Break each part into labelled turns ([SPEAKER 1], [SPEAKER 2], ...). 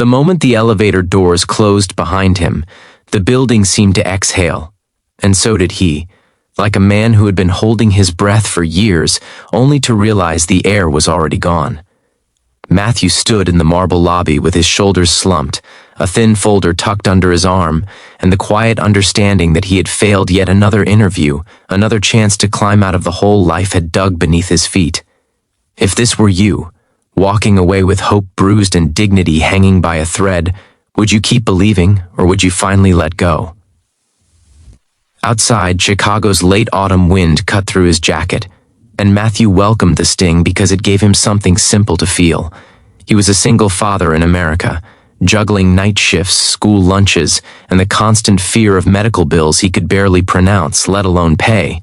[SPEAKER 1] The moment the elevator doors closed behind him, the building seemed to exhale, and so did he, like a man who had been holding his breath for years, only to realize the air was already gone. Matthew stood in the marble lobby with his shoulders slumped, a thin folder tucked under his arm, and the quiet understanding that he had failed yet another interview, another chance to climb out of the hole life had dug beneath his feet. If this were you, walking away with hope bruised and dignity hanging by a thread, would you keep believing, or would you finally let go? Outside, Chicago's late autumn wind cut through his jacket, and Matthew welcomed the sting because it gave him something simple to feel. He was a single father in America, juggling night shifts, school lunches, and the constant fear of medical bills he could barely pronounce, let alone pay.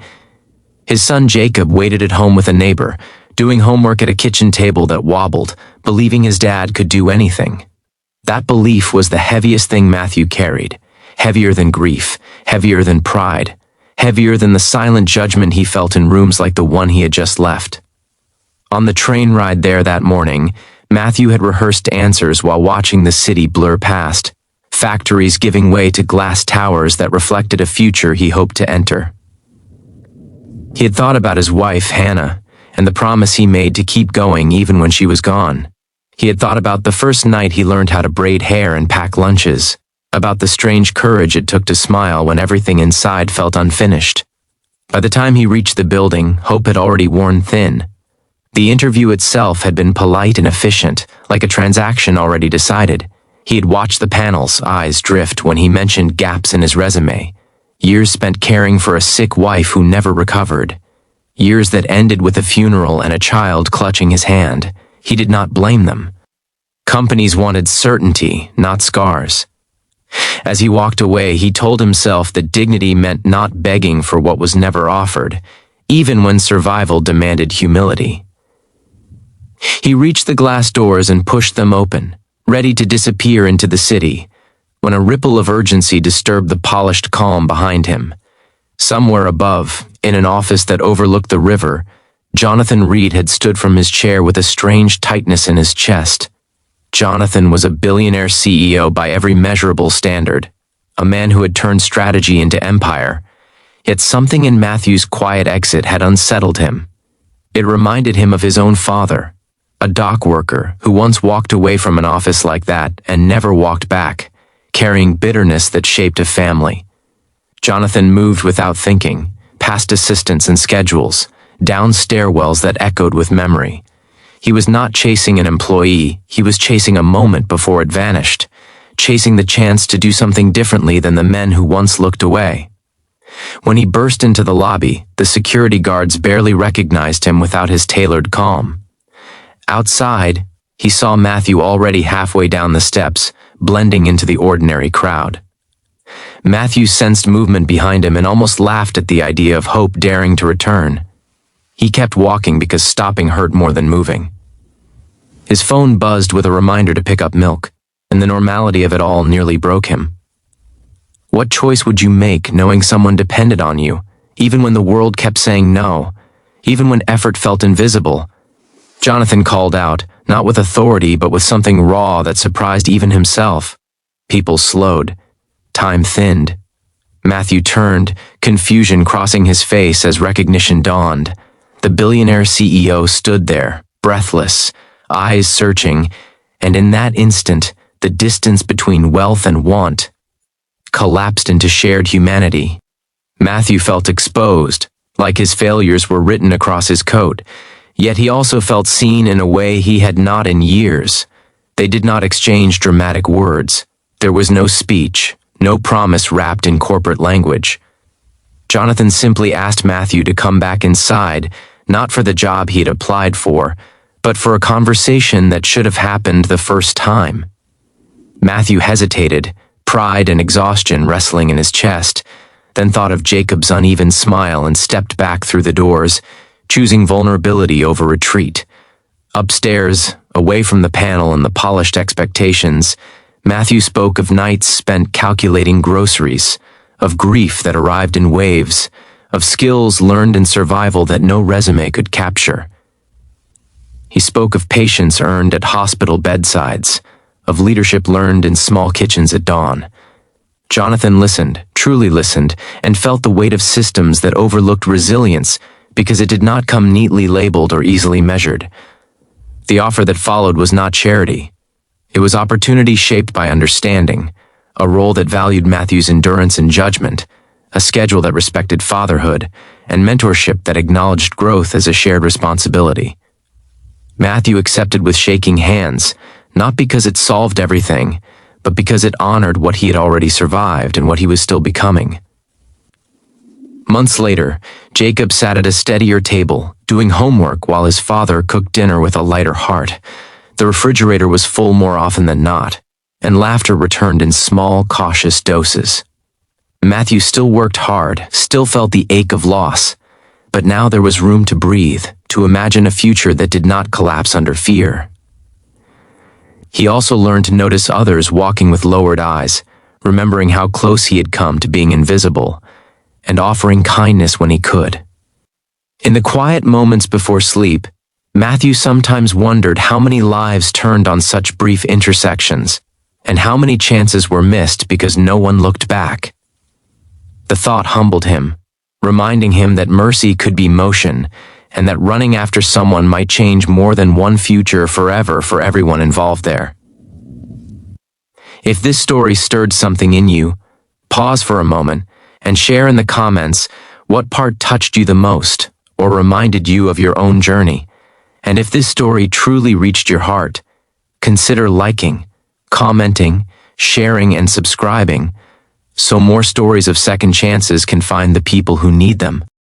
[SPEAKER 1] His son Jacob waited at home with a neighbor, doing homework at a kitchen table that wobbled, believing his dad could do anything. That belief was the heaviest thing Matthew carried, heavier than grief, heavier than pride, heavier than the silent judgment he felt in rooms like the one he had just left. On the train ride there that morning, Matthew had rehearsed answers while watching the city blur past, factories giving way to glass towers that reflected a future he hoped to enter. He had thought about his wife, Hannah, and the promise he made to keep going even when she was gone. He had thought about the first night he learned how to braid hair and pack lunches, about the strange courage it took to smile when everything inside felt unfinished. By the time he reached the building, hope had already worn thin. The interview itself had been polite and efficient, like a transaction already decided. He had watched the panel's eyes drift when he mentioned gaps in his resume, years spent caring for a sick wife who never recovered, years that ended with a funeral and a child clutching his hand. He did not blame them. Companies wanted certainty, not scars. As he walked away, he told himself that dignity meant not begging for what was never offered, even when survival demanded humility. He reached the glass doors and pushed them open, ready to disappear into the city, when a ripple of urgency disturbed the polished calm behind him. Somewhere above, in an office that overlooked the river, Jonathan Reed had stood from his chair with a strange tightness in his chest. Jonathan was a billionaire CEO by every measurable standard, a man who had turned strategy into empire. Yet something in Matthew's quiet exit had unsettled him. It reminded him of his own father, a dock worker who once walked away from an office like that and never walked back, carrying bitterness that shaped a family. Jonathan moved without thinking, past assistants and schedules, down stairwells that echoed with memory. He was not chasing an employee, he was chasing a moment before it vanished, chasing the chance to do something differently than the men who once looked away. When he burst into the lobby, the security guards barely recognized him without his tailored calm. Outside, he saw Matthew already halfway down the steps, blending into the ordinary crowd. Matthew sensed movement behind him and almost laughed at the idea of hope daring to return. He kept walking because stopping hurt more than moving. His phone buzzed with a reminder to pick up milk, and the normality of it all nearly broke him. What choice would you make knowing someone depended on you, even when the world kept saying no, even when effort felt invisible? Jonathan called out, not with authority but with something raw that surprised even himself. People slowed. Time thinned. Matthew turned, confusion crossing his face as recognition dawned. The billionaire CEO stood there, breathless, eyes searching, and in that instant, the distance between wealth and want collapsed into shared humanity. Matthew felt exposed, like his failures were written across his coat, yet he also felt seen in a way he had not in years. They did not exchange dramatic words. There was no speech, no promise wrapped in corporate language. Jonathan simply asked Matthew to come back inside, not for the job he had applied for, but for a conversation that should have happened the first time. Matthew hesitated, pride and exhaustion wrestling in his chest, then thought of Jacob's uneven smile and stepped back through the doors, choosing vulnerability over retreat. Upstairs, away from the panel and the polished expectations, Matthew spoke of nights spent calculating groceries, of grief that arrived in waves, of skills learned in survival that no resume could capture. He spoke of patience earned at hospital bedsides, of leadership learned in small kitchens at dawn. Jonathan listened, truly listened, and felt the weight of systems that overlooked resilience because it did not come neatly labeled or easily measured. The offer that followed was not charity. It was opportunity shaped by understanding, a role that valued Matthew's endurance and judgment, a schedule that respected fatherhood, and mentorship that acknowledged growth as a shared responsibility. Matthew accepted with shaking hands, not because it solved everything, but because it honored what he had already survived and what he was still becoming. Months later, Jacob sat at a steadier table, doing homework while his father cooked dinner with a lighter heart. The refrigerator was full more often than not, and laughter returned in small, cautious doses. Matthew still worked hard, still felt the ache of loss, but now there was room to breathe, to imagine a future that did not collapse under fear. He also learned to notice others walking with lowered eyes, remembering how close he had come to being invisible, and offering kindness when he could. In the quiet moments before sleep, Matthew sometimes wondered how many lives turned on such brief intersections, and how many chances were missed because no one looked back. The thought humbled him, reminding him that mercy could be motion, and that running after someone might change more than one future forever for everyone involved there. If this story stirred something in you, pause for a moment and share in the comments what part touched you the most or reminded you of your own journey. And if this story truly reached your heart, consider liking, commenting, sharing, and subscribing so more stories of second chances can find the people who need them.